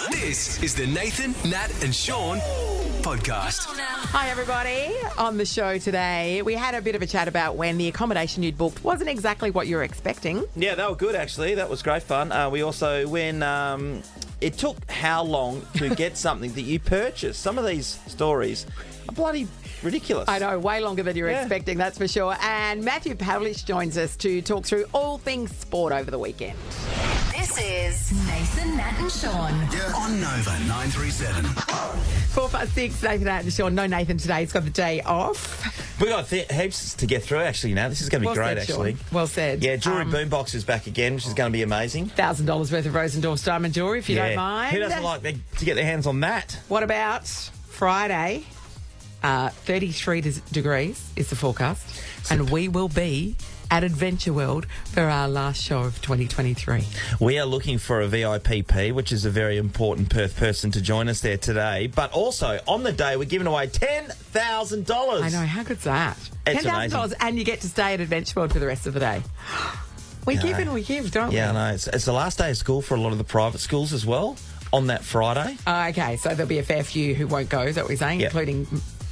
This is the Nathan, Nat and Shaun podcast. Hi everybody. On the show today, we had a bit of a chat about when the accommodation you'd booked wasn't exactly what you were expecting. Yeah, they were good actually. That was great fun. We also, when it took how long to get something that you purchased. Some of these stories are bloody ridiculous. I know, way longer than you were expecting, that's for sure. And Matthew Pavlich joins us to talk through all things sport over the weekend. This is Nathan, Nat and Shaun. On Nova 937. 456, Nathan, Nat and Shaun. No Nathan today, he's got the day off. We got heaps to get through actually now. This is going to be great said, actually. Shaun. Well said. Yeah, Jewelry Boombox is back again, which is going to be amazing. $1,000 worth of Rosendorf's diamond jewellery, if you don't mind. Who doesn't like to get their hands on that? What about Friday? 33 degrees is the forecast, and we will be at Adventure World for our last show of 2023. We are looking for a VIPP, which is a very important Perth person to join us there today. But also, on the day, we're giving away $10,000. I know, how good's that? It's $10,000, and you get to stay at Adventure World for the rest of the day. We give, don't we? Yeah, I know. It's the last day of school for a lot of the private schools as well on that Friday. Okay, so there'll be a fair few who won't go, is that what you're saying, including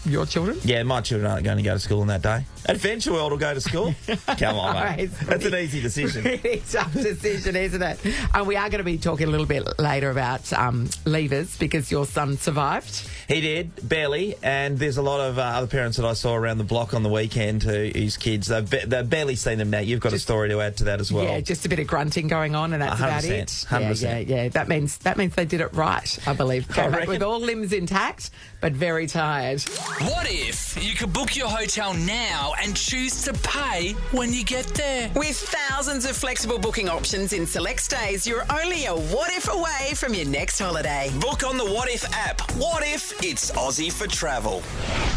your children? Yeah, my children aren't going to go to school on that day. Adventure World will go to school. Come on, mate. That's an easy decision. Pretty tough decision, isn't it? And we are going to be talking a little bit later about leavers because your son survived. He did, barely. And there's a lot of other parents that I saw around the block on the weekend whose kids, they've barely seen them now. You've got a story to add to that as well. Yeah, just a bit of grunting going on, and that's about it. 100%. Yeah. That means they did it right, I believe. Came back with all limbs intact, but very tired. What if you could book your hotel now and choose to pay when you get there? With thousands of flexible booking options in select stays, you're only a what if away from your next holiday. Book on the What If app. What if it's Aussie for travel?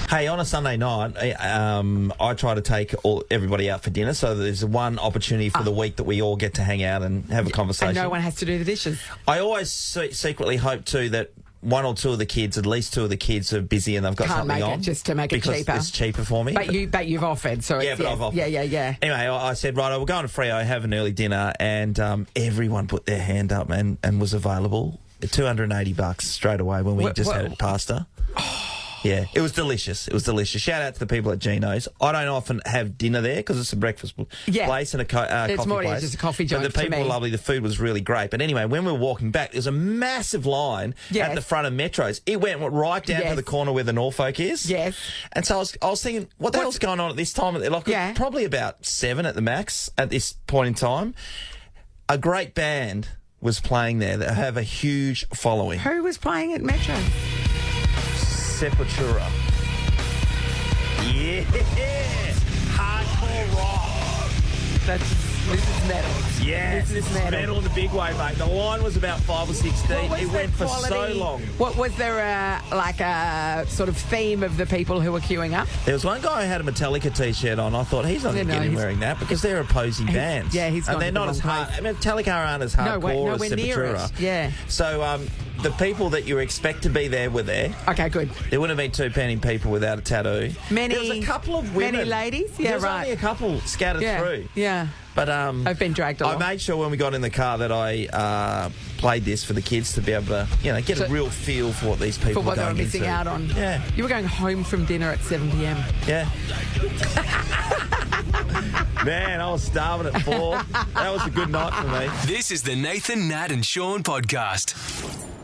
Hey, on a Sunday night, I try to take everybody out for dinner, so there's one opportunity for the week that we all get to hang out and have a conversation. And no one has to do the dishes. I always secretly hope too that one or two of the kids, at least two of the kids, are busy and they've got something make on. It just to make it cheaper. Because it's cheaper for me. But you've offered, so yeah, I've offered. Yeah. Anyway, I said, right, we're going to Freo, have an early dinner, and everyone put their hand up and was available. $280 straight away when we had pasta. Yeah, it was delicious. Shout out to the people at Gino's. I don't often have dinner there because it's a breakfast place and a coffee place. It's more just a coffee joint. But the people were lovely. The food was really great. But anyway, when we were walking back, there's a massive line at the front of Metros. It went right down to the corner where the Norfolk is. Yes. And so I was thinking, what the hell's going on at this time? Like, probably about 7 at the max at this point in time. A great band was playing there that have a huge following. Who was playing at Metro? Sepultura. Yeah! Hardcore rock. This is metal. Yeah, this is metal in the big way, mate. The line was about 5 or 6 deep. It went for so long. What was there a sort of theme of the people who were queuing up? There was one guy who had a Metallica t-shirt on. I thought he's not going to get him wearing that because they're opposing bands. Yeah, he's and they're not as hard. Metallica aren't as hardcore as Sepultura. Yeah. So the people that you expect to be there were there. Okay, good. There wouldn't have been 2 penny people without a tattoo. There was a couple of women. Many ladies? Yeah, there was only a couple scattered through. Yeah. But I've been dragged along. I made sure when we got in the car that I played this for the kids to be able to, get a real feel for what these people were going missing out on. Yeah. You were going home from dinner at 7 p.m. Yeah. Man, I was starving at 4. That was a good night for me. This is the Nathan, Nat and Shaun podcast.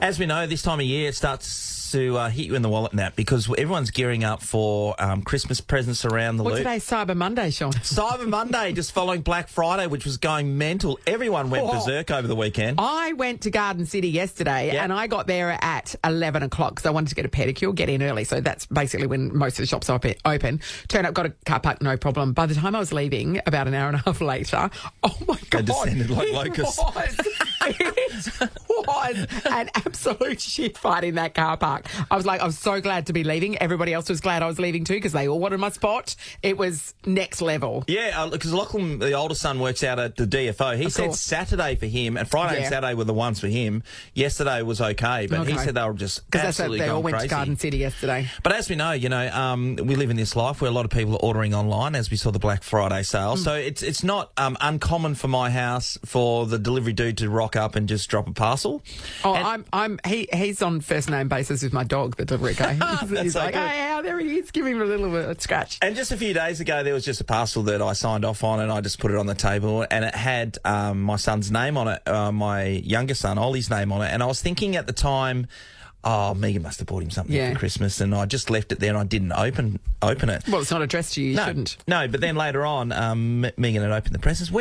As we know, this time of year it starts to hit you in the wallet, Nat, because everyone's gearing up for Christmas presents around the loop. Today's Cyber Monday, Shaun? Cyber Monday, just following Black Friday, which was going mental. Everyone went berserk over the weekend. I went to Garden City yesterday and I got there at 11 o'clock because I wanted to get a pedicure, get in early. So that's basically when most of the shops are open. Turned up, got a car park, no problem. By the time I was leaving, about an hour and a half later, oh my God. They descended like locusts. It was an absolute shit fight in that car park. I was so glad to be leaving. Everybody else was glad I was leaving too because they all wanted my spot. It was next level. Yeah, because Lachlan, the older son, works out at the DFO. He said Saturday for him, and Friday and Saturday were the ones for him. Yesterday was okay, but he said they were just absolutely they all went crazy. to Garden City yesterday. But as we know, we live in this life where a lot of people are ordering online, as we saw the Black Friday sale. So it's not uncommon for my house for the delivery dude to rock rock up and just drop a parcel. Oh, And- he's on first name basis with my dog, the delivery guy. He's so like, good. hey, there he is. Give him a little bit of scratch. And just a few days ago, there was just a parcel that I signed off on, and I just put it on the table, and it had my son's name on it, my younger son, Ollie's name on it. And I was thinking at the time, oh, Megan must have bought him something for Christmas, and I just left it there and I didn't open it. Well, it's not addressed to you. You shouldn't. No, but then later on, Megan had opened the presents.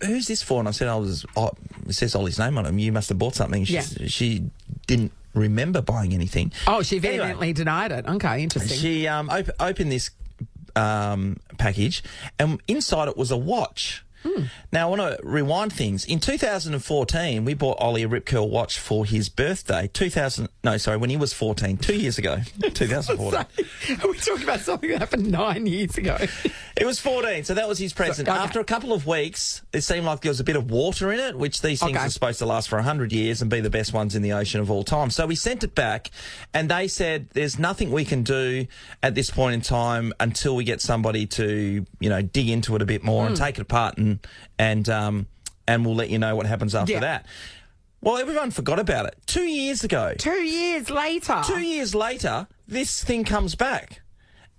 Who's this for? And I said, it says Ollie's name on it. You must have bought something. She didn't remember buying anything. Oh, she vehemently denied it. Okay, interesting. She opened this package, and inside it was a watch. Now, I want to rewind things. In 2014, we bought Ollie a Rip Curl watch for his birthday. When he was 14, 2 years ago. 2014. Are we talking about something that happened 9 years ago? It was 14, so that was his present. Okay. After a couple of weeks, it seemed like there was a bit of water in it, which these things are supposed to last for 100 years and be the best ones in the ocean of all time. So we sent it back, and they said there's nothing we can do at this point in time until we get somebody to, dig into it a bit more and take it apart, and we'll let you know what happens after that. Well, everyone forgot about it. 2 years ago. 2 years later. 2 years later, this thing comes back.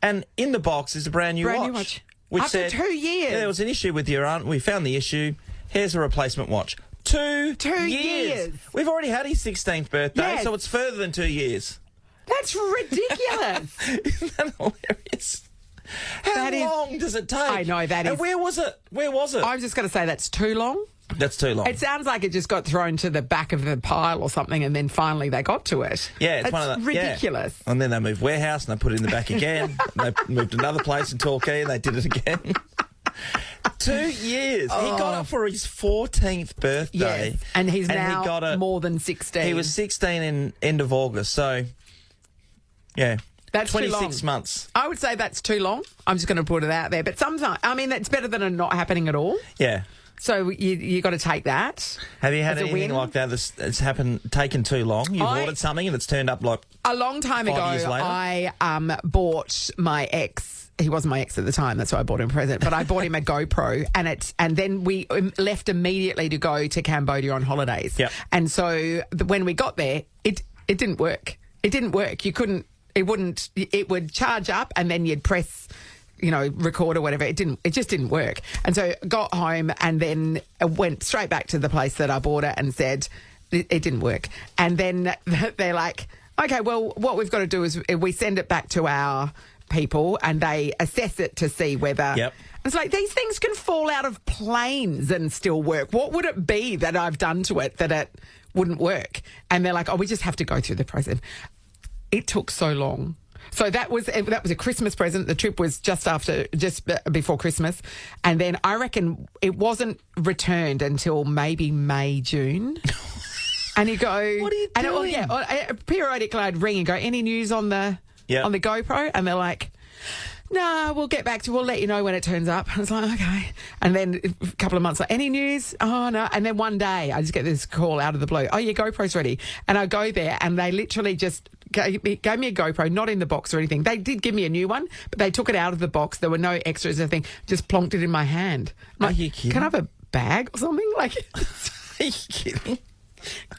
And in the box is a brand new watch. Which After said, 2 years. Yeah, there was an issue with your aunt. We found the issue. Here's a replacement watch. Two years. We've already had his 16th birthday, so it's further than 2 years. That's ridiculous. Isn't that hilarious? How long does it take? I know, that is. And where was it? I'm just going to say that's too long. That's too long. It sounds like it just got thrown to the back of the pile or something, and then finally they got to it. Yeah, it's That's one of the ridiculous. Yeah. And then they moved warehouse and they put it in the back again. They moved another place in Torquay and they did it again. 2 years. He got it for his 14th birthday. Yes, and he's he now got it, more than 16. He was 16 in end of August, so yeah. That's 26 months. I would say that's too long. I'm just going to put it out there. But sometimes, that's better than it not happening at all. Yeah. So you got to take that. Have you had as a anything win. like that that's taken too long? You've ordered something and it's turned up like a long time 5 years ago, later? I bought my ex. He wasn't my ex at the time. That's why I bought him a present. But I bought him a GoPro, and then we left immediately to go to Cambodia on holidays. Yep. And so when we got there, it didn't work. It didn't work. You couldn't. It wouldn't. It would charge up, and then you'd press, record or whatever. It just didn't work. And so got home and then went straight back to the place that I bought it and said it didn't work. And then they're like, okay, well, what we've got to do is we send it back to our people and they assess it to see whether. Yep. It's like these things can fall out of planes and still work. What would it be that I've done to it that it wouldn't work? And they're like, we just have to go through the process. It took so long. So that was a Christmas present. The trip was just before Christmas. And then I reckon it wasn't returned until maybe May, June. And you go... What are you doing? Periodically I'd ring and go, any news on the GoPro? And they're like... No, we'll let you know when it turns up. I was like, okay. And then a couple of months later, any news? Oh, no. And then one day I just get this call out of the blue. Oh, your GoPro's ready. And I go there and they literally just gave me a GoPro, not in the box or anything. They did give me a new one, but they took it out of the box. There were no extras or anything. Just plonked it in my hand. Are you kidding? Can I have a bag or something? Like, Are you kidding?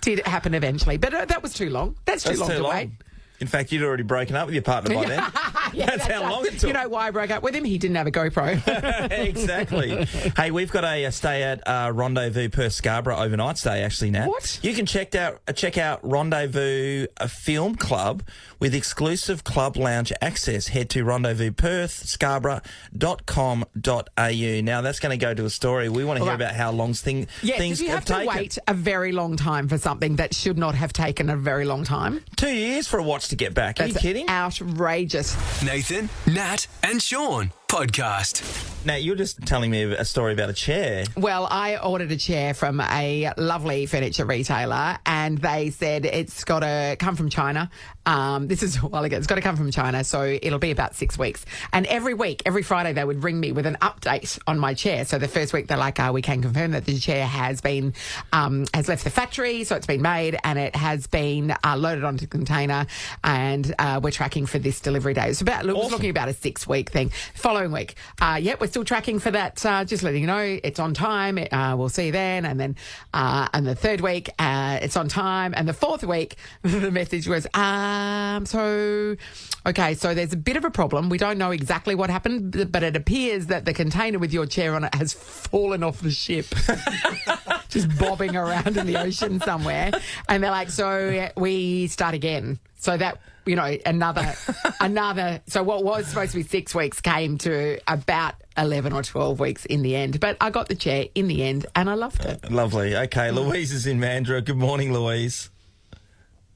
Did it happen eventually? But that was too long. That's too long to wait. In fact, you'd already broken up with your partner by then. That's how long it took. You know why I broke up with him? He didn't have a GoPro. Exactly. Hey, we've got a stay at Rendezvous Perth Scarborough overnight stay, actually, Nat. What? You can check out Rendezvous Film Club with exclusive club lounge access. Head to rendezvouspScarborough.com.au. Now, that's going to go to a story. We want to hear about how long things did you have to taken. wait a very long time for something that should not have taken a very long time? 2 years for a watch to get back. Are you kidding? Outrageous. Nathan, Nat, and Shaun podcast. Nat, you were just telling me a story about a chair. Well, I ordered a chair from a lovely furniture retailer and they said it's got to come from China. This is a while ago. It's got to come from China, so it'll be about 6 weeks. And every week, every Friday, they would ring me with an update on my chair. So the first week, they're like, we can confirm that the chair has been has left the factory, so it's been made and it has been loaded onto the container and we're tracking for this delivery day. It's was looking about a 6 week thing. Following following week. We're still tracking for that. Just letting you know, it's on time. We'll see you then. And then, and the third week, it's on time. And the fourth week, the message was, so there's a bit of a problem. We don't know exactly what happened, but it appears that the container with your chair on it has fallen off the ship, just bobbing around in the ocean somewhere. And they're like, so we start again. So that, another, so what was supposed to be 6 weeks came to about 11 or 12 weeks in the end. But I got the chair in the end and I loved it. Lovely. Okay, Louise is in Mandurah. Good morning, Louise.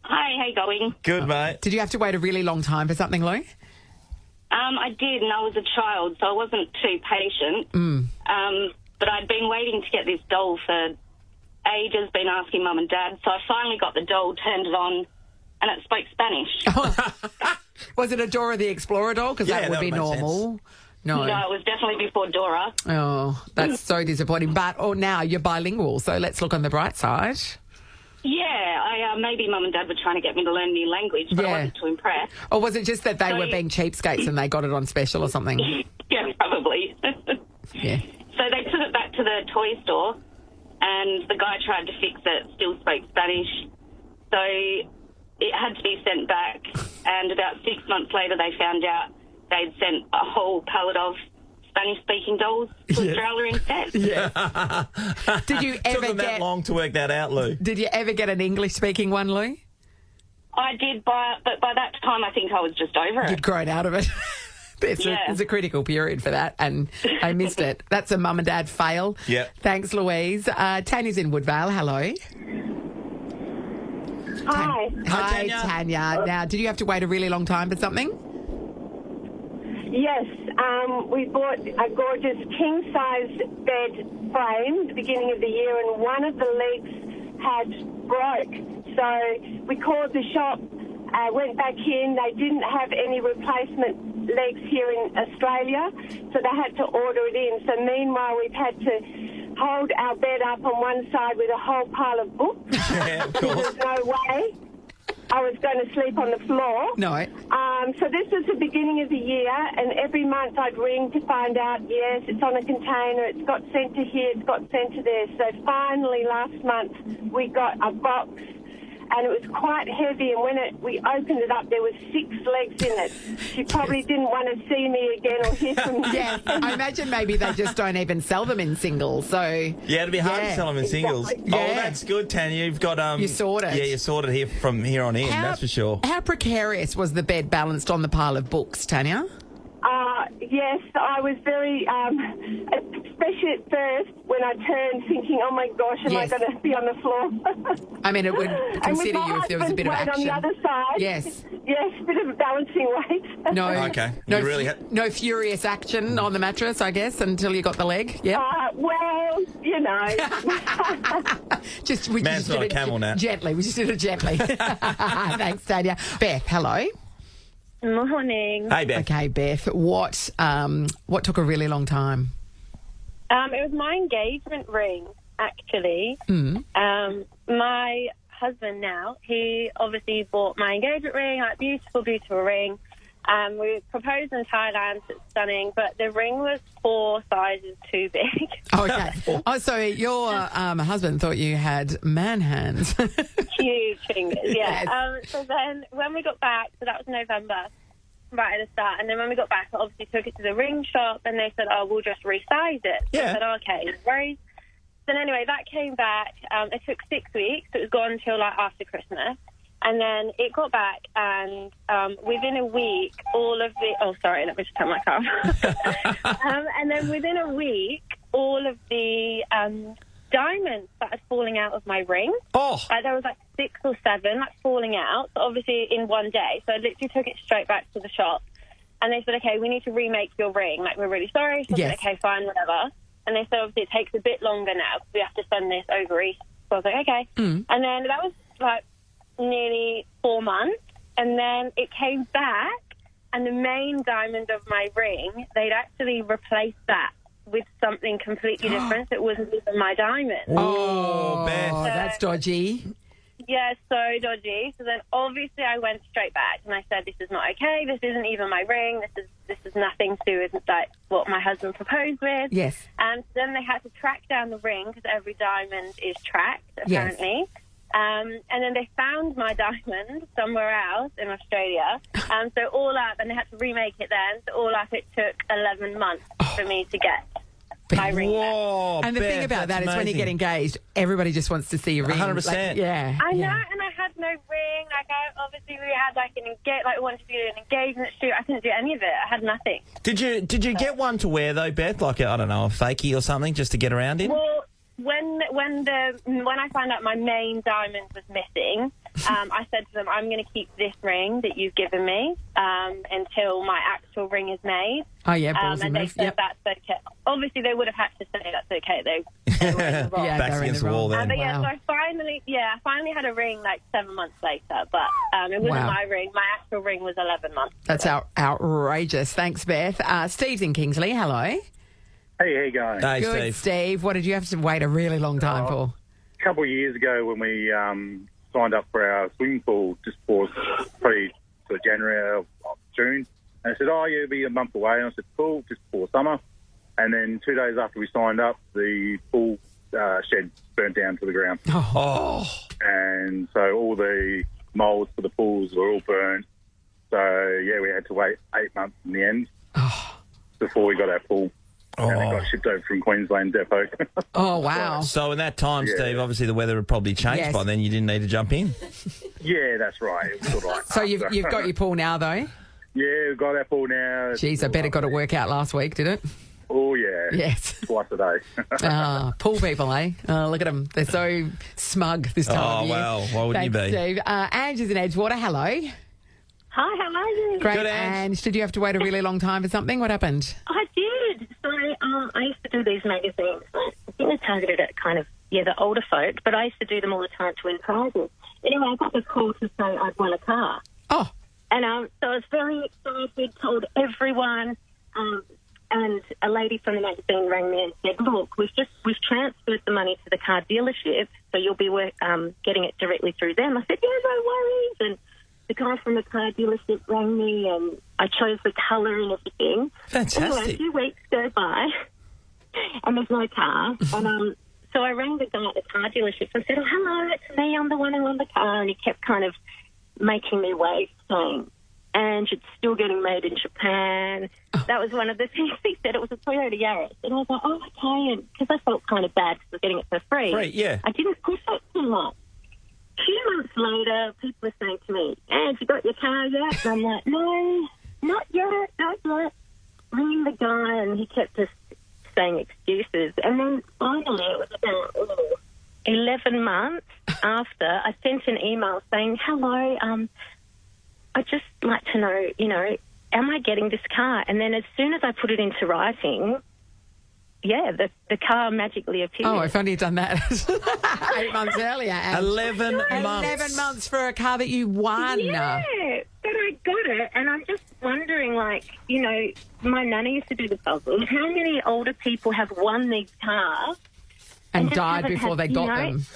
Hi, how you going? Good, mate. Did you have to wait a really long time for something, Lou? I did, and I was a child, so I wasn't too patient. But I'd been waiting to get this doll for ages, been asking Mum and Dad, so I finally got the doll, turned it on, and it spoke Spanish. Was it a Dora the Explorer doll? Because that would be normal. No, it was definitely before Dora. Oh, that's so disappointing. But now you're bilingual, so let's look on the bright side. Yeah, maybe Mum and Dad were trying to get me to learn a new language, but I wasn't too impressed. Or was it just that they were being cheapskates and they got it on special or something? Yeah, probably. Yeah. So they took it back to the toy store, and the guy tried to fix it, still spoke Spanish. So it had to be sent back, and about 6 months later they found out they'd sent a whole pallet of Spanish-speaking dolls to Australia instead. Yeah. Did you ever Took them that long to work that out, Lou. Did you ever get an English-speaking one, Lou? I did, but by that time I think I was just over it. You'd grown out of it. It's a critical period for that, and I missed it. That's a mum and dad fail. Yeah. Thanks, Louise. Tanya's in Woodvale. Hello. Hi. Hi, Tanya. Now, did you have to wait a really long time for something? Yes, we bought a gorgeous king-size bed frame at the beginning of the year, and one of the legs had broke. So we called the shop, went back in. They didn't have any replacement legs here in Australia, so they had to order it in. So meanwhile, we've had to hold our bed up on one side with a whole pile of books. Yeah, of course. There's no way I was going to sleep on the floor. No. So this was the beginning of the year, and every month I'd ring to find out, yes, it's on a container, it's got sent to here, it's got sent to there. So finally last month we got a box, and it was quite heavy, and when we opened it up, there was 6 legs in it. She probably didn't want to see me again or hear from me. Yeah, I imagine maybe they just don't even sell them in singles. So yeah, it'd be hard to sell them in singles. Exactly. Oh, Yeah. that's good, Tanya. You've got You sorted. Yeah, you sorted here from here on in. That's for sure. How precarious was the bed balanced on the pile of books, Tanya? Yes, I was very, especially at first when I turned thinking, oh my gosh, am I Yes. going to be on the floor? I mean, it would And with consider my you if there was a bit of husband's action. weight on the other side. Yes. Yes, a bit of a balancing weight. No. Okay. No, You really no furious action on the mattress, I guess, until you got the leg. Yeah. Well, you know. We Man's just not did a it camel now. Gently. We just did it gently. Thanks, Tanya. Beth, hello. Morning. Hey, Beth. Okay, Beth. What took a really long time? It was my engagement ring, actually. My husband now, he obviously bought my engagement ring, like beautiful, beautiful ring. We proposed in Thailand, so it's stunning, but the ring was 4 sizes too big. Oh, okay. Oh, so your husband thought you had man hands. Huge fingers, yeah. Yes. So then when we got back, so that was November, right at the start, and then when we got back, I obviously took it to the ring shop, and they said, oh, we'll just resize it. So Yeah. I said, okay, no worries. Then anyway, that came back. It took 6 weeks. It was gone until like after Christmas. And then it got back, and within a week, all of the... Oh, sorry, let me just turn my car off. And then within a week, all of the diamonds started falling out of my ring. Oh. There was like 6 or 7 like falling out, so obviously in one day. So I literally took it straight back to the shop. And they said, okay, we need to remake your ring. Like, we're really sorry. So I said, okay, fine, whatever. And they said, obviously, it takes a bit longer now because we have to send this over East. So I was like, okay. And then that was like nearly 4 months, and then it came back, and the main diamond of my ring, they'd actually replaced that with something completely different. It wasn't even my diamond. Oh, Beth. that's dodgy. Yeah, so dodgy. So then obviously I went straight back and I said, this is not okay. This isn't even my ring. This is nothing to do with like what my husband proposed with. Yes. And then they had to track down the ring because every diamond is tracked, apparently. Yes. And then they found my diamond somewhere else in Australia. So all up, and they had to remake it then. So all up, it took 11 months for me to get my ring back. Whoa, And the Beth, thing about that that's is when you get amazing. engaged, everybody just wants to see your ring. 100%. Like, yeah. I know, yeah. and I had no ring. Like, obviously we had like we wanted to do an engagement shoot. I couldn't do any of it. I had nothing. Did you get one to wear though, Beth? Like I don't know, a fakie or something, just to get around in? Well, when I found out my main diamond was missing, I said to them, I'm going to keep this ring that you've given me until my actual ring is made. Oh, yeah, ballsy and they move. said Yep. that's okay. Obviously, they would have had to say that's okay. They were in the wrong. Yeah, Backs they're in against the the wall wrong. then. But yeah, Wow. so I finally had a ring like 7 months later, but it wasn't Wow. my ring. My actual ring was 11 months. That's outrageous. Thanks, Beth. Steve's in Kingsley. Hello. Hey, how you going? Hey, Good, Steve. Steve. What did you have to wait a really long time for? A couple of years ago when we signed up for our swimming pool just for probably sort of January or June, and they said, oh, yeah, it'll be a month away. And I said, cool, just before summer. And then 2 days after we signed up, the pool shed burnt down to the ground. Oh, And so all the moulds for the pools were all burnt. So, yeah, we had to wait 8 months in the end before we got our pool. And it got shipped over from Queensland Depot. Oh, wow. so in that time, Yeah. Steve, obviously the weather had probably changed Yes. by then. You didn't need to jump in. Yeah, that's right. It was sort of like So you've got your pool now, though? Yeah, we've got our pool now. Jeez, I bet it got to work out last week, did it? Oh, yeah. Yes. Twice a day. Pool people, eh? Oh, look at them. They're so smug this time Oh, of year. well, why wouldn't you Thanks, be? Steve. Ange is in Edgewater. Hello. Hi, how are you? Great, Good, Ange. Ange. Did you have to wait a really long time for something? What happened? I did. So I used to do these magazines. I think they're targeted at kind of, the older folk, but I used to do them all the time to win prizes. Anyway, I got this call to say I'd won a car. Oh. And so I was very excited, told everyone, and a lady from the magazine rang me and said, look, we've transferred the money to the car dealership, so you'll be getting it directly through them. I said, yeah, no worries. And the guy from the car dealership rang me and I chose the colour and everything. Fantastic. Anyway, a few weeks go by and there's no car. And so I rang the guy at the car dealership and said, oh, hello, it's me, I'm the one who won the car. And he kept kind of making me wait, saying, and it's still getting made in Japan. That was one of the things he said. It was a Toyota Yaris. And I was like, oh, okay. And because I felt kind of bad because I was getting it for free. Free, yeah. I didn't push it too much. A few months later, people are saying to me, and you got your car yet? And I'm like, no, not yet, not yet. Ringing the guy, and he kept just saying excuses. And then finally, it was about 11 months after, I sent an email saying, hello, I'd just like to know, am I getting this car? And then as soon as I put it into writing, the car magically appeared. Oh, if only you'd done that 8 months earlier. Ange. 11 months. 11 months for a car that you won. Yeah, but I got it, and I'm just wondering, my nana used to do the puzzles. How many older people have won these cars And just died haven't before had, they got them.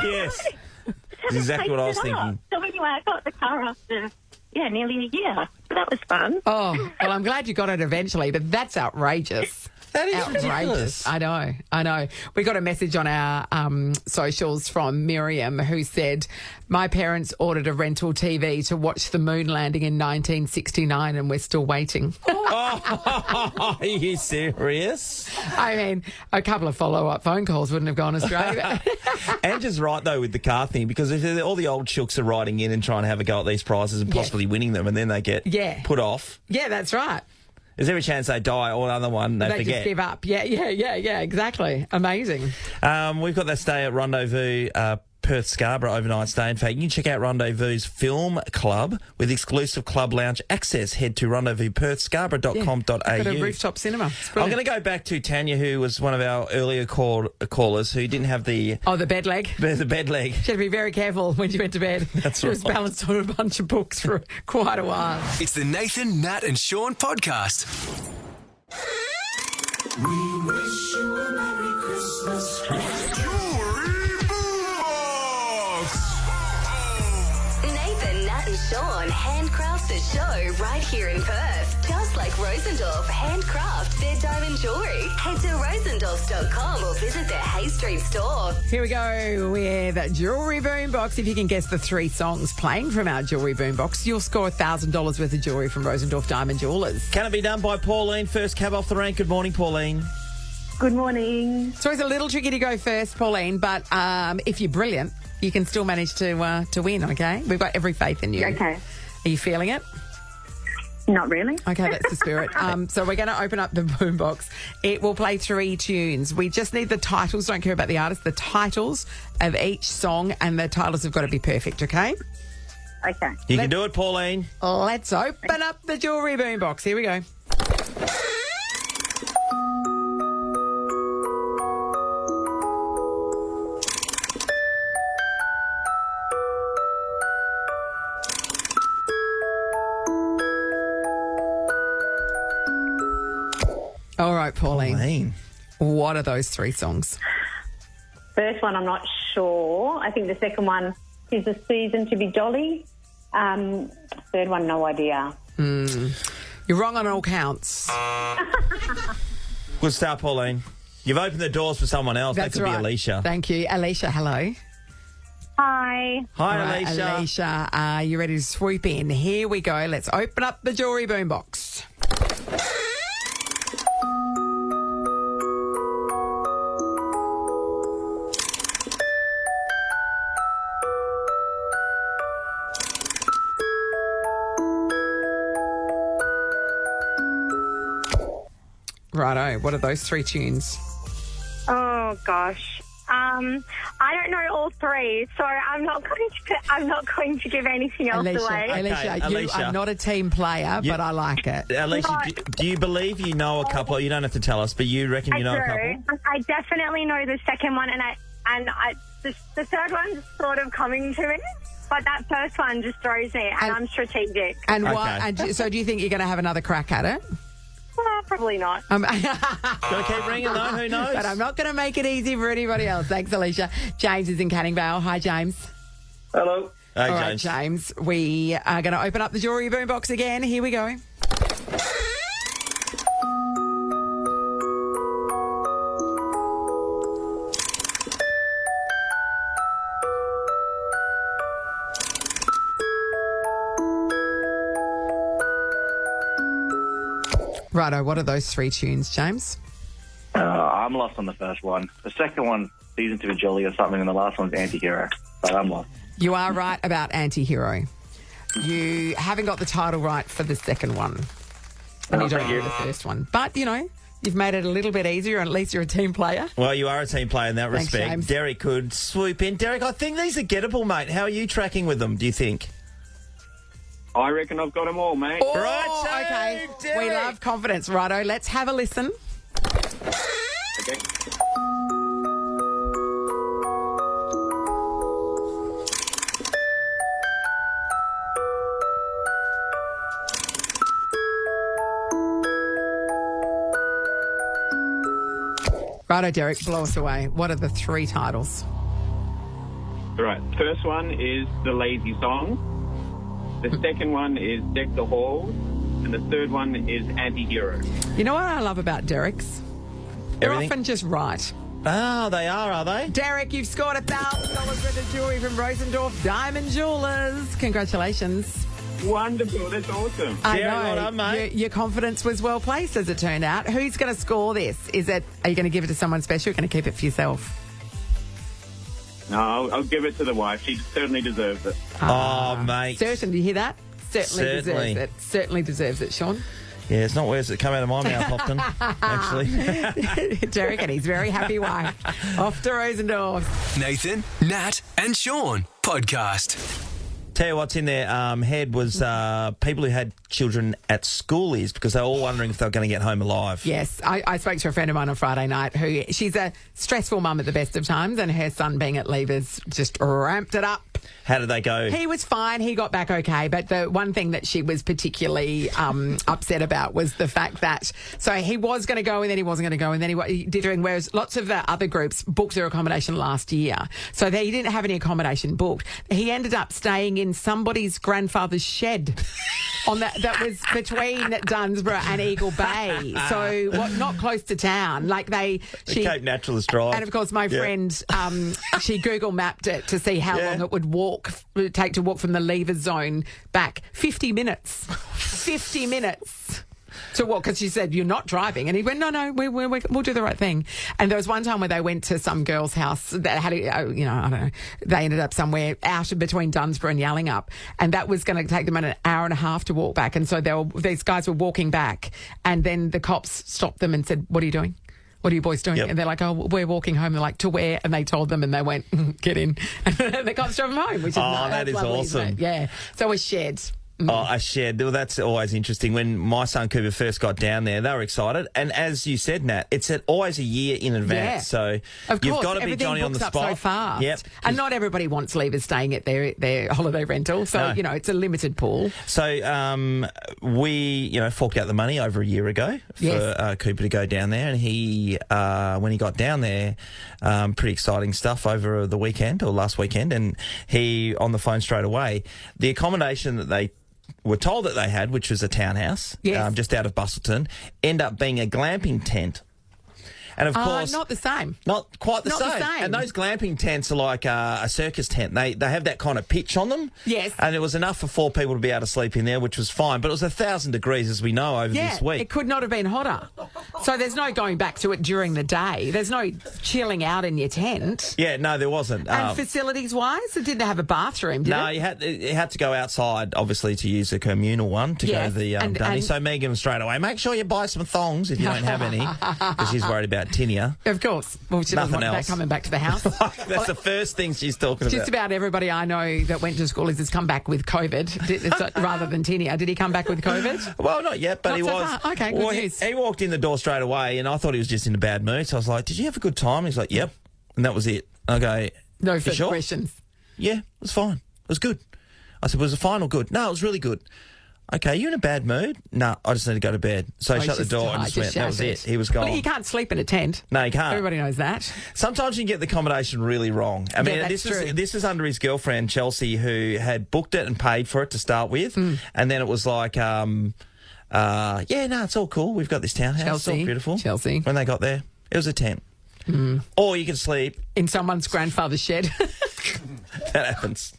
Yes. That's exactly what I was thinking. So anyway, I got the car after, nearly a year. So that was fun. Oh, well, I'm glad you got it eventually, but that's outrageous. That is Outrageous. ridiculous. I know. We got a message on our socials from Miriam who said, my parents ordered a rental TV to watch the moon landing in 1969 and we're still waiting. Oh, are you serious? I mean, a couple of follow-up phone calls wouldn't have gone astray. Angie's right, though, with the car thing, because if all the old shooks are writing in and trying to have a go at these prizes and possibly winning them, and then they get put off. Yeah, that's right. There's every chance they die or another one they forget. Just give up. Yeah, exactly. Amazing. We've got that stay at Rendezvous Perth Scarborough overnight stay. In fact, you can check out Rendezvous's Film Club with exclusive club lounge access. Head to rendezvousperthscarborough.com.au. Got a rooftop cinema. I'm going to go back to Tanya, who was one of our earlier callers who didn't have the... Oh, the bed leg? The bed leg. She had to be very careful when she went to bed. That's she was right. balanced on a bunch of books for quite a while. It's the Nathan, Nat and Shaun podcast. We wish you a Merry Christmas. Jewelry Boombox. Nat and Shaun handcraft the show right here in Perth. Just like Rosendorff handcraft their diamond jewellery. Head to rosendorff.com or visit their Hay Street store. Here we go with Jewellery Boombox. If you can guess the 3 songs playing from our Jewellery Boombox, you'll score $1,000 worth of jewellery from Rosendorff Diamond Jewellers. Can it be done by Pauline? First cab off the rank. Good morning, Pauline. Good morning. It's always a little tricky to go first, Pauline, but if you're brilliant, you can still manage to win, okay? We've got every faith in you. Okay. Are you feeling it? Not really. Okay, that's the spirit. So we're going to open up the boombox. It will play 3 tunes. We just need the titles. Don't care about the artist. The titles of each song, and the titles have got to be perfect, okay? Okay. You can do it, Pauline. Let's open up the Jewellery Boombox. Here we go. All right, Pauline. What are those 3 songs? First one, I'm not sure. I think the second one is a season to be jolly. Third one, no idea. You're wrong on all counts. Good start, Pauline. You've opened the doors for someone else. That's that could right. be Alicia. Thank you. Alicia, hello. Hi. Hi, All right, Alicia. Alicia, are you ready to swoop in? Here we go. Let's open up the Jewellery Boombox. Righto, what are those 3 tunes? Oh gosh. I don't know all 3, so I'm not going to give anything else away. Alicia, you Alicia. are not a team player, but I like it. Alicia, do you believe you know a couple? You don't have to tell us, but you reckon you know a couple? I definitely know the second one, and the third one's sort of coming to me. But that first one just throws me, and I'm strategic. And so do you think you're going to have another crack at it? Probably not. Going to keep ringing though, who knows? But I'm not going to make it easy for anybody else. Thanks, Alicia. James is in Canning Vale. Hi, James. Hello. Hey, All James. right, James. We are going to open up the Jewellery Boombox again. Here we go. Righto, what are those 3 tunes, James? I'm lost on the first one. The second one, season to be jolly or something, and the last one's anti-hero. But I'm lost. You are right about anti-hero. You haven't got the title right for the second one. And you don't know the first one. But, you've made it a little bit easier, and at least you're a team player. Well, you are a team player in that Thanks, respect. James. Derek could swoop in. Derek, I think these are gettable, mate. How are you tracking with them, do you think? I reckon I've got them all, mate. Oh, Righto, okay. Derek. We love confidence. Righto, let's have a listen. Okay. Righto, Derek, blow us away. What are the 3 titles? Right. First one is The Lazy Song. The second one is Deck the Halls. And the third one is Anti-Hero. You know what I love about Derek's? They're Everything? often just right. Oh, they are they? Derek, you've scored $1,000 worth of jewellery from Rosendorff Diamond Jewellers. Congratulations. Wonderful. That's awesome. I Derek, know. well done, mate. Your confidence was well placed, as it turned out. Who's going to score this? Are you going to give it to someone special? Or are you going to keep it for yourself? No, I'll give it to the wife. She certainly deserves it. Oh, mate. Certainly. You hear that? Certainly deserves it. Certainly deserves it, Shaun. Yeah, it's not words that come out of my mouth often, actually. Derek and his very happy wife. Off to Rosendorff. Nathan, Nat, and Shaun podcast. Tell you what's in their head was people who had children at schoolies because they were all wondering if they were going to get home alive. Yes, I spoke to a friend of mine on Friday night she's a stressful mum at the best of times, and her son being at Leavers just ramped it up. How did they go? He was fine. He got back okay. But the one thing that she was particularly upset about was the fact that, so he was going to go and then he wasn't going to go and then he did, whereas lots of the other groups booked their accommodation last year. So he didn't have any accommodation booked. He ended up staying in somebody's grandfather's shed. On that was between Dunsborough and Eagle Bay, so not close to town. Like the Cape Naturalist Drive, and of course my friend, she Google mapped it to see how long it would take to walk from the Leavers Zone back. 50 minutes. 50 minutes. To walk, because she said, you're not driving. And he went, no, we'll do the right thing. And there was one time where they went to some girl's house that had, I don't know, they ended up somewhere out between Dunsborough and Yallingup. And that was going to take them an hour and a half to walk back. And so these guys were walking back. And then the cops stopped them and said, what are you doing? What are you boys doing? Yep. And they're like, oh, we're walking home. They're like, to where? And they told them and they went, get in. And the cops drove them home, which is nice. That is lovely, awesome. Yeah. So we shared. Oh, a shed. Well, that's always interesting. When my son Cooper first got down there, they were excited. And as you said, Nat, it's always a year in advance. Yeah. So you've got to be Johnny on the spot. So fast. Yep. And not everybody wants leavers staying at their holiday rental. So, it's a limited pool. So we, forked out the money over a year ago for Cooper to go down there. And he, when he got down there, pretty exciting stuff over the weekend or last weekend. And he, on the phone straight away, the accommodation that they were told that they had, which was a townhouse just out of Bustleton, end up being a glamping tent. And of course, not the same. Not quite the Not same. the same. And those glamping tents are like a circus tent. They have that kind of pitch on them. Yes. And it was enough for 4 people to be able to sleep in there, which was fine. But it was 1,000 degrees, as we know, over this week. It could not have been hotter. So there's no going back to it during the day. There's no chilling out in your tent. Yeah, no, there wasn't. And facilities-wise, it didn't have a bathroom, did it? You had to go outside, obviously, to use a communal one to go to the dunny. So Megan was straight away, make sure you buy some thongs if you don't have any, because she's worried about tinea. Of course. Well, she doesn't want that coming back to the house. That's the first thing she's talking about. Just about everybody I know that went to school has come back with COVID rather than tinea. Did he come back with COVID? Well, not yet, but he was. Far. Okay, good news. He walked in the door straight away, and I thought he was just in a bad mood. So I was like, "Did you have a good time?" He's like, "Yep," and that was it. Okay, no further sure? questions. Yeah, it was fine. It was good. I said, "Was the final good?" No, it was really good. Okay, you in a bad mood? No, I just need to go to bed. So he shut the door and just went. That was it. He was gone. Well, you can't sleep in a tent. No, you can't. Everybody knows that. Sometimes you can get the accommodation really wrong. I mean, this is under his girlfriend, Chelsea, who had booked it and paid for it to start with. And then it was like, it's all cool. We've got this townhouse. It's all beautiful. Chelsea. When they got there, it was a tent. Or you can sleep in someone's grandfather's shed. That happens.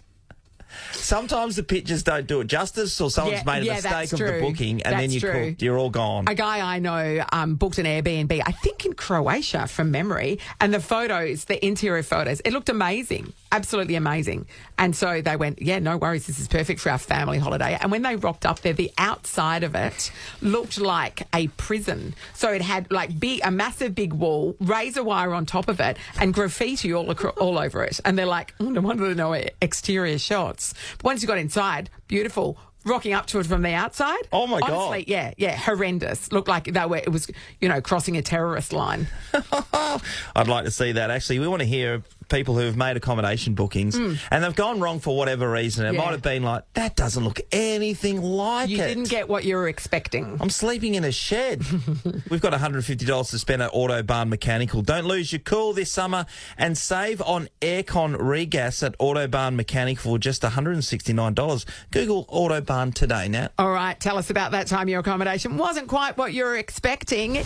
Sometimes the pictures don't do it justice, or someone's made a mistake of the booking, and then you're all gone. A guy I know booked an Airbnb, I think in Croatia from memory, and the interior photos, it looked amazing, absolutely amazing. And so they went, no worries, this is perfect for our family holiday. And when they rocked up there, the outside of it looked like a prison. So it had like a massive big wall, razor wire on top of it, and graffiti all over it. And they're like, no wonder there are no exterior shots. But once you got inside, beautiful. Rocking up to it from the outside. Oh my God. Honestly, yeah, horrendous. Looked like it was, crossing a terrorist line. I'd like to see that. Actually, we want to hear people who have made accommodation bookings and they've gone wrong for whatever reason. It might have been like, that doesn't look anything like it. You didn't get what you were expecting. I'm sleeping in a shed. We've got $150 to spend at Autobahn Mechanical. Don't lose your cool this summer and save on aircon regas at Autobahn Mechanical for just $169. Google Autobahn today, Nat. All right, tell us about that time your accommodation wasn't quite what you were expecting.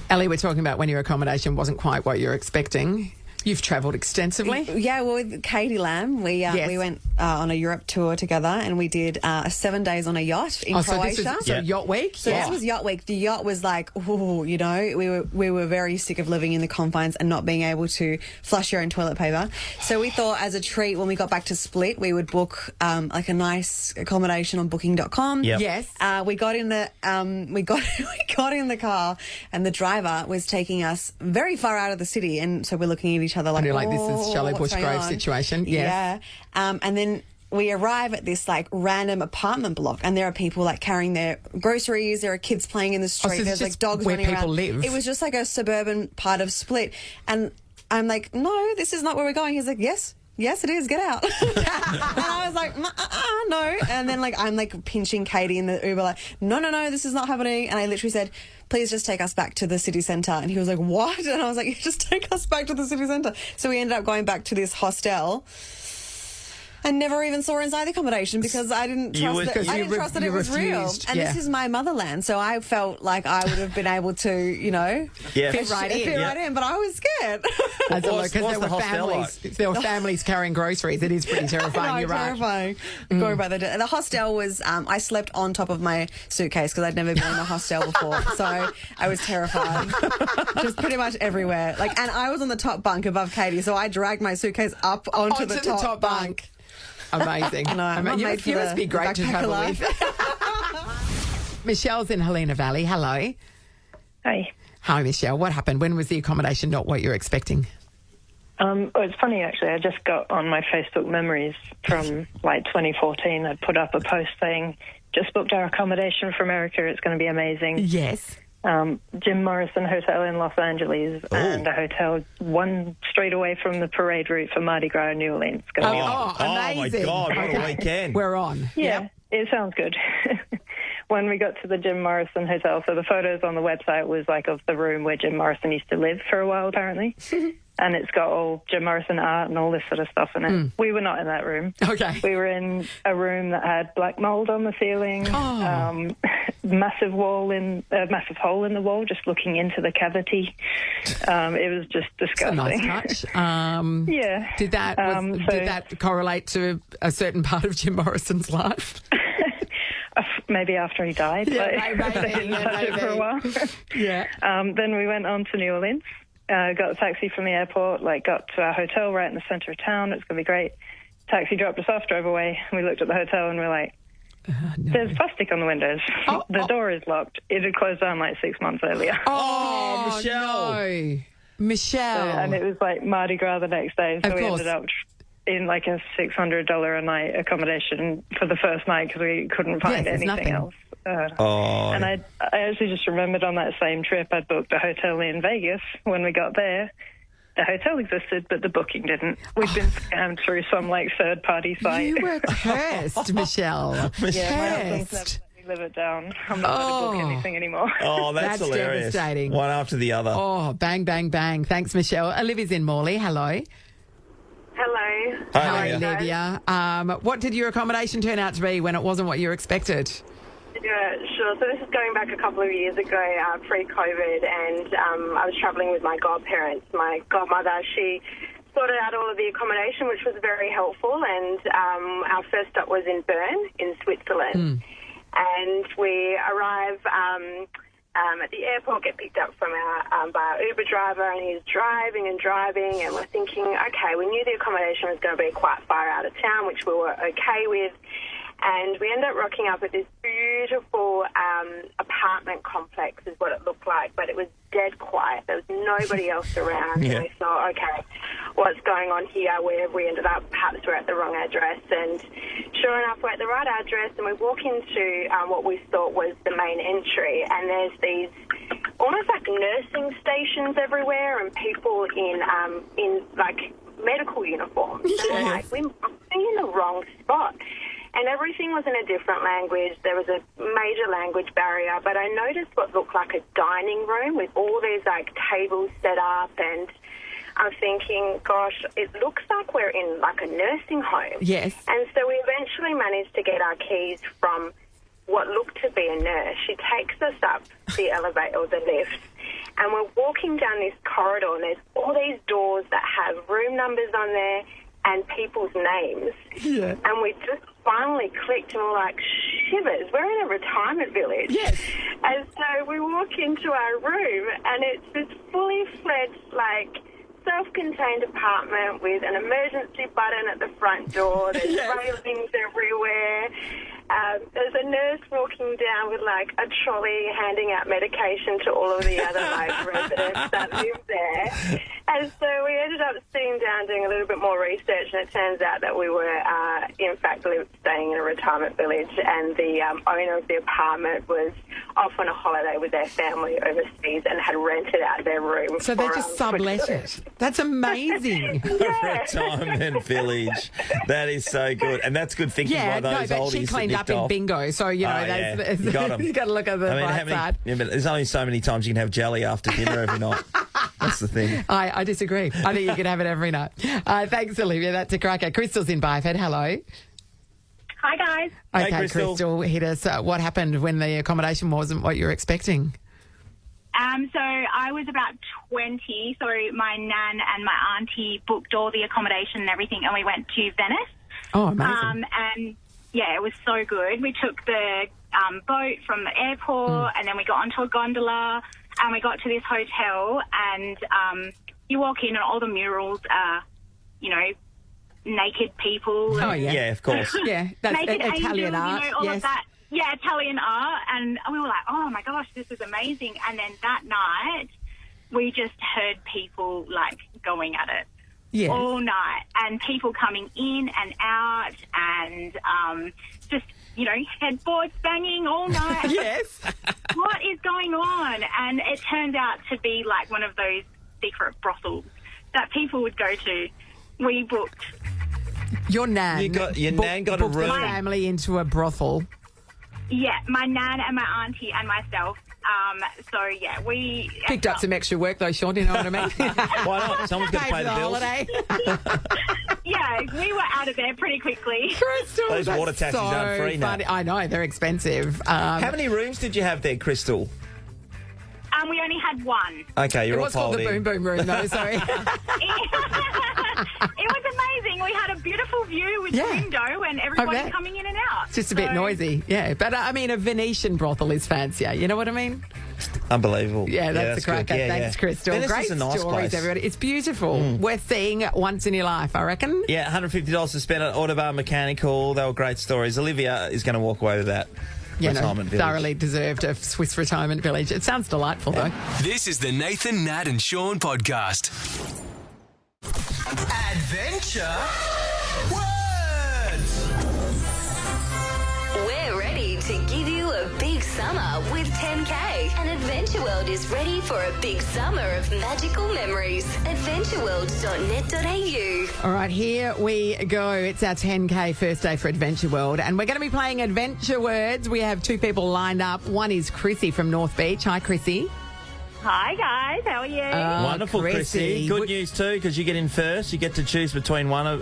Ellie, we're talking about when your accommodation wasn't quite what you're expecting. You've travelled extensively. Yeah, well, with Katie Lamb, we went on a Europe tour together, and we did 7 days on a yacht in Croatia. So yacht week? So this was yacht week. The yacht was like, we were very sick of living in the confines and not being able to flush your own toilet paper. So we thought, as a treat, when we got back to Split, we would book like a nice accommodation on Booking.com. Yep. Yes. We got in the we got in the car, and the driver was taking us very far out of the city, and so we're looking at each other like, this is Shelley Bushgrove situation. Yes. Yeah. And then we arrive at this like random apartment block, and there are people like carrying their groceries. There are kids playing in the street. So there's like dogs where running people around. live. It was just like a suburban part of Split, and I'm like, no, this is not where we're going. He's like, yes, it is. Get out. And I was like, no. And then I'm pinching Katie in the Uber, like, no, this is not happening. And I literally said, please just take us back to the city centre. And he was like, what? And I was like, you just take us back to the city centre. So we ended up going back to this hostel. I never even saw inside the accommodation because I didn't trust that it was real. And this is my motherland, so I felt like I would have been able to, fit right in. But I was scared. Because there were families carrying groceries. It is pretty terrifying. You're right. Terrifying. Going by the hostel was. I slept on top of my suitcase because I'd never been in a hostel before, so I was terrified. Just pretty much everywhere. And I was on the top bunk above Katie, so I dragged my suitcase up onto the top bunk. Amazing. You must be great to travel with. Michelle's in Helena Valley. Hello. Hi. Hi, Michelle. What happened? When was the accommodation not what you were expecting? It's funny, actually. I just got on my Facebook memories from 2014. I'd put up a post saying, just booked our accommodation for America. It's going to be amazing. Yes. Jim Morrison Hotel in Los Angeles and a hotel one street away from the parade route for Mardi Gras in New Orleans. Amazing. Oh, my God, what a weekend. We're on. Yeah, it sounds good. When we got to the Jim Morrison Hotel, so the photos on the website was of the room where Jim Morrison used to live for a while, apparently. And it's got all Jim Morrison art and all this sort of stuff in it. We were not in that room. Okay. We were in a room that had black mould on the ceiling, massive hole in the wall, just looking into the cavity. It was just disgusting. That's a nice touch. Yeah. Did that correlate to a certain part of Jim Morrison's life? Maybe after he died. Maybe. For a while. Yeah. Then we went on to New Orleans. Got a taxi from the airport, got to our hotel right in the centre of town. It's going to be great. Taxi dropped us off, drove away. We looked at the hotel and we're like, there's plastic on the windows. The door is locked. It had closed down 6 months earlier. Oh, Michelle. No. Michelle. And it was Mardi Gras the next day. So we ended up in a $600 a night accommodation for the first night because we couldn't find anything else. And I actually just remembered on that same trip I'd booked a hotel in Vegas. When we got there, the hotel existed, but the booking didn't. We'd been scammed through some third-party site. You were cursed, Michelle. Yeah, my husband's never let me live it down. I'm not going to book anything anymore. Oh, that's hilarious. Devastating. One after the other. Oh, bang, bang, bang. Thanks, Michelle. Olivia's in Morley. Hello. Hello. Hi, Olivia. What did your accommodation turn out to be when it wasn't what you expected? Yeah, sure. So this is going back a couple of years ago, pre-COVID, and I was travelling with my godparents. My godmother, she sorted out all of the accommodation, which was very helpful, and our first stop was in Bern in Switzerland. And we arrive at the airport, get picked up from by our Uber driver, and he's driving, and we're thinking, okay, we knew the accommodation was going to be quite far out of town, which we were okay with. And we ended up rocking up at this beautiful apartment complex is what it looked like, but it was dead quiet. There was nobody else around. Yeah. And we thought, okay, what's going on here? Where have we ended up? Perhaps we're at the wrong address. And sure enough, we're at the right address, and we walk into what we thought was the main entry, and there's these almost like nursing stations everywhere and people in medical uniforms. Yes. And we're like, we're in the wrong spot. And everything was in a different language. There was a major language barrier, but I noticed what looked like a dining room with all these tables set up, and I'm thinking, gosh, it looks like we're in a nursing home. Yes. And so we eventually managed to get our keys from what looked to be a nurse. She takes us up the elevator or the lift, and we're walking down this corridor, and there's all these doors that have room numbers on there and people's names. Yeah. And we just finally clicked, and we're like, shivers, we're in a retirement village. Yes. And so we walk into our room, and it's this fully fledged, self-contained apartment with an emergency button at the front door. There's railings everywhere. There's a nurse walking down with a trolley handing out medication to all of the other residents that live there. And so we ended up sitting down doing a little bit more research, and it turns out that we were in fact staying in a retirement village, and the owner of the apartment was off on a holiday with their family overseas and had rented out their room. So they just sublet it. That's amazing. Retirement village. That is so good. And that's good thinking by those oldies. She cleaned that up in bingo, so, you know, you got 'em. you got to look at the right side. Yeah, but there's only so many times you can have jelly after dinner every night. That's the thing. I disagree. I think you can have it every night. Thanks, Olivia. That's a cracker. Crystal's in Byford. Hello. Hi, guys. Okay, Hey, Crystal, hit us. What happened when the accommodation wasn't what you were expecting? So I was about 20, so my nan and my auntie booked all the accommodation and everything, and we went to Venice. Oh, amazing. And, yeah, it was so good. We took the boat from the airport, and then we got onto a gondola, and we got to this hotel, and you walk in and all the murals are, naked people. Oh, yeah. Yeah, of course. Yeah, that's naked Italian angels, art. all yes. of that. Yeah, Italian art. And we were like, oh, my gosh, this is amazing. And then that night, we just heard people, going at it. Yeah. All night. And people coming in and out and just, headboards banging all night. Yes. What is going on? And it turned out to be like one of those secret brothels that people would go to. We booked. Your nan. Your nan got a booked room. the family into a brothel. Yeah, my nan and my auntie and myself. So, yeah, we... Picked up some extra work, though, Shaun, do you know what I mean? Why not? Someone's got to pay the bills. holiday. Yeah, we were out of there pretty quickly. Crystal, Those that's water taxis so aren't free now. funny. I know, they're expensive. How many rooms did you have there, Crystal? We only had one. Okay, you're it all was called piled the in. Boom Boom Room, though, sorry. It was amazing. We had a beautiful view with window and everybody bet. coming in and out. It's just a bit noisy, yeah. But, a Venetian brothel is fancier. You know what I mean? Unbelievable. Yeah, that's a cracker. good. Yeah, Thanks, yeah. Crystal. Venice Great is a nice stories, place. everybody. It's beautiful. Worth seeing once in your life, I reckon. Yeah, $150 to spend at Autobar Mechanical. They were great stories. Olivia is going to walk away with that. Retirement village. Thoroughly deserved a Swiss retirement village. It sounds delightful, though. This is the Nathan, Nat and Shaun podcast. Adventure Words. We're ready to give you a big summer with 10K. And Adventure World is ready for a big summer of magical memories. adventureworld.net.au. All right, here we go. It's our 10K first day for Adventure World, and we're going to be playing Adventure Words. We have two people lined up. One is Chrissy from North Beach. Hi, Chrissy. Hi, guys. How are you? Wonderful, Chrissy. Good news, too, because you get in first. You get to choose between one of,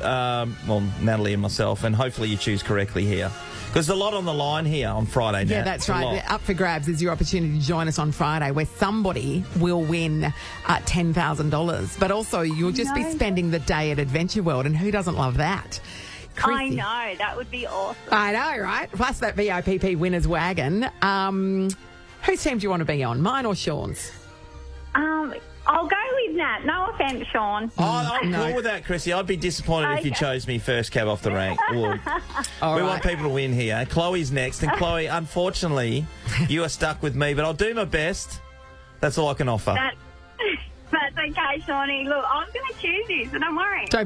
Natalie and myself, and hopefully you choose correctly here. Because there's a lot on the line here on Friday, Nat. Yeah, that's right. Up for grabs is your opportunity to join us on Friday, where somebody will win $10,000. But also, you'll just be spending the day at Adventure World, and who doesn't love that? I know. That would be awesome. I know, right? Plus that VIPP winner's wagon. Whose team do you want to be on, mine or Shaun's? I'll go with Nat. No offence, Shaun. I'm cool with that, Chrissy. I'd be disappointed if you chose me first cab off the rank. We want people to win here. Chloe's next. And Chloe, unfortunately, you are stuck with me, but I'll do my best. That's all I can offer. That's okay, Shawnee. Look, I was going to choose you, so don't worry. Don't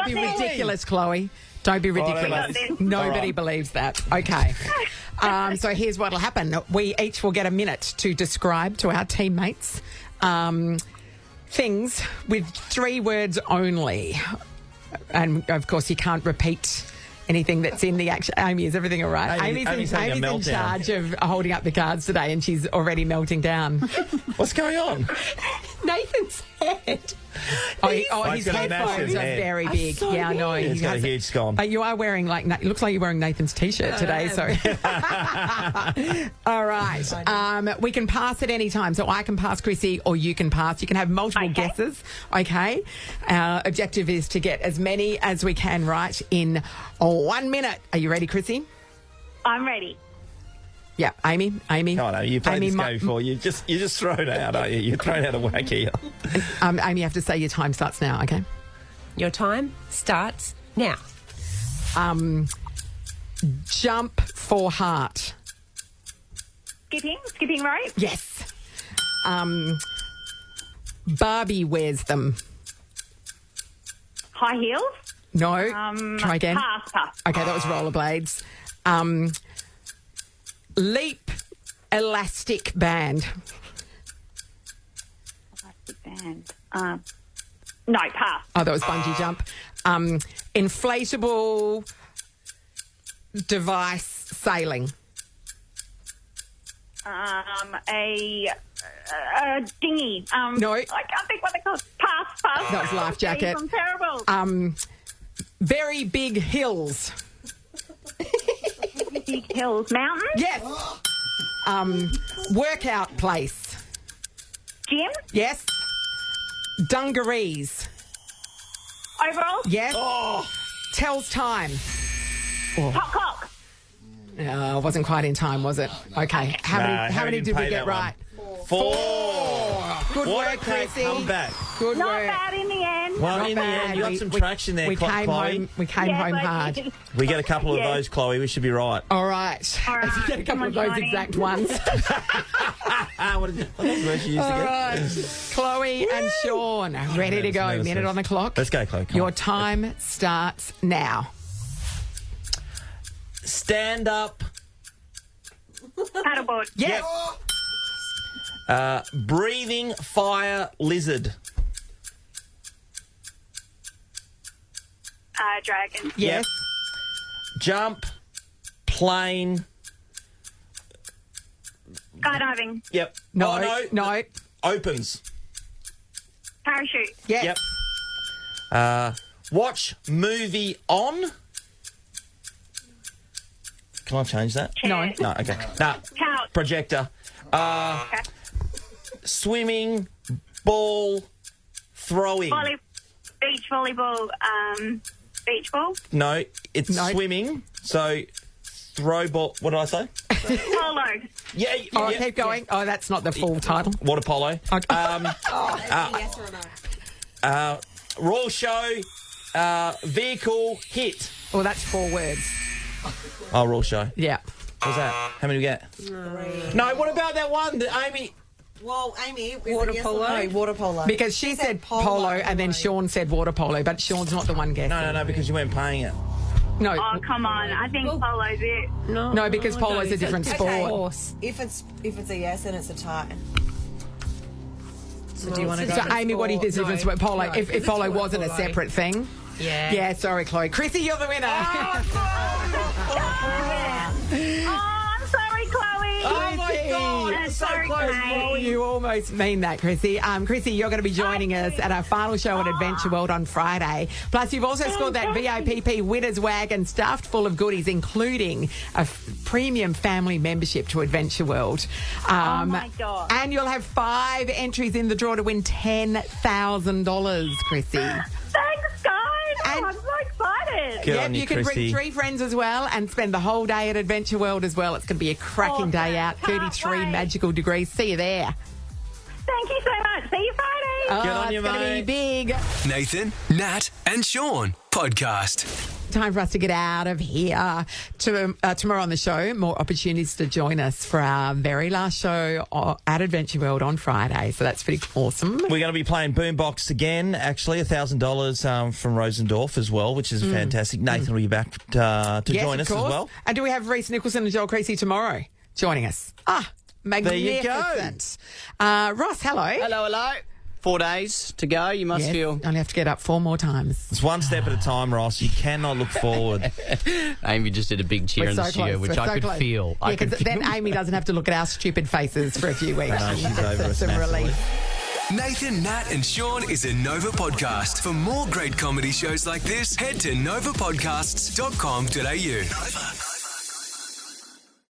be ridiculous, Chloe. Don't be ridiculous. Nobody believes that. Okay. So here's what'll happen. We each will get a minute to describe to our teammates things with 3 words only. And, of course, you can't repeat anything that's in the action. Amy, is everything all right? Amy's in charge of holding up the cards today, and she's already melting down. What's going on? Nathan's head. His headphones are very big. So I know. He's got a huge scone. You are wearing, it looks like you're wearing Nathan's T-shirt today. So, all right. We can pass at any time. So I can pass, Chrissy, or you can pass. You can have multiple guesses, okay? Our objective is to get as many as we can right in 1 minute. Are you ready, Chrissy? I'm ready. Yeah, Amy. Come on, Amy. You played this game before. You're just thrown out, aren't you? You're thrown out of whack here. Amy, you have to say your time starts now, okay? Your time starts now. Jump for heart. Skipping rope. Yes. Barbie wears them. High heels. No. Try again. Pass. Okay, that was rollerblades. Leap elastic band. Elastic band. No, pass. Oh, that was bungee jump. Inflatable device sailing. A Dinghy. No. I can't think what they're called. Pass. That was life jacket. I'm terrible. Very big hills. Big hills. Mountains? Yes. Workout place. Gym? Yes. Dungarees. Overalls? Yes. Tells time. Hot cock. It wasn't quite in time, was it? Okay. How many did we get right? 4. Good What work, a great Chrissy. comeback. Good Not work. bad in the end. Well, Not in the bad. end, you got We- some we- traction there, we came Chloe. home. We came Yes, home I hard. did. We get a couple of Yes. those, Chloe. We should be right. All right. All right. If you get a couple of Come on, those Johnny. exact ones. What word she used All again? right. Chloe and Shaun, ready to go. Nervous. Minute on the clock. Let's go, Chloe. Come Your on. time starts now. Stand up. Paddleboard. Yes. Breathing fire lizard. Dragon. Yes. Jump plane. Skydiving. Yep. No. Oh, No. Opens. Parachute. Yes. Yep. Watch movie on. Can I change that? No. No, okay. Nah. Couch. Projector. Okay. Swimming, ball, throwing. Beach volleyball. Beach ball. No, it's No. swimming. So, throw ball. What did I say? Polo. Yeah. Oh, yeah. keep going. Oh, that's not the full title. Water polo. Okay. Yes or no? Royal show. Vehicle hit. Well, that's 4 words. Oh, Royal show. Yeah. What's that? How many we get? No, what about that one that Amy... Well, Amy, Water polo? No, water polo. Because she said polo and then Shaun said water polo, but Shaun's not the one guessing. No, because you weren't paying it. No. Oh, come on. I think polo's it. No, because polo's a different sport. Horse. If it's a yes, then it's a tie. So do you want to go? So, Amy, what do you think is the difference with polo? No, if it's polo water wasn't a polo. separate thing? Yeah. Yeah, sorry, Chloe. Chrissy, you're the winner. Oh, I'm sorry, Chloe. Oh, my God. I'm sorry, Chloe. You almost mean that, Chrissy. Chrissy, you're going to be joining us at our final show at Adventure World on Friday. Plus, you've also scored that VIPP winner's wagon stuffed full of goodies, including a premium family membership to Adventure World. Oh, my God. And you'll have 5 entries in the draw to win $10,000, Chrissy. Thanks, guys. And- I'm so excited. Good on you can Chrissy. bring 3 friends as well and spend the whole day at Adventure World as well. It's going to be a cracking day out. Can't 33 wait. magical degrees. See you there. Thank you so much. See you Friday. Oh, Good on you, it's going to be mate. big. Nathan, Nat, and Shaun podcast. Time for us to get out of here. Tomorrow on the show, more opportunities to join us for our very last show at Adventure World on Friday. So that's pretty awesome. We're going to be playing Boombox again, actually, $1,000 from Rosendorf as well, which is fantastic. Nathan will be back to Yes, join of us as course. well. And do we have Reece Nicholson and Joel Creasy tomorrow joining us? Magnificent. Ross, hello. Hello. 4 days to go. You must Yes, feel... only have to get up 4 more times. It's one step at a time, Ross. You cannot look forward. Amy just did a big cheer in the studio, which I could feel. Yeah, I could because then feel. Amy doesn't have to look at our stupid faces for a few weeks. I know, she's over us Some massively. relief. Nathan, Nat, and Shaun is a Nova podcast. For more great comedy shows like this, head to novapodcasts.com.au. Nova.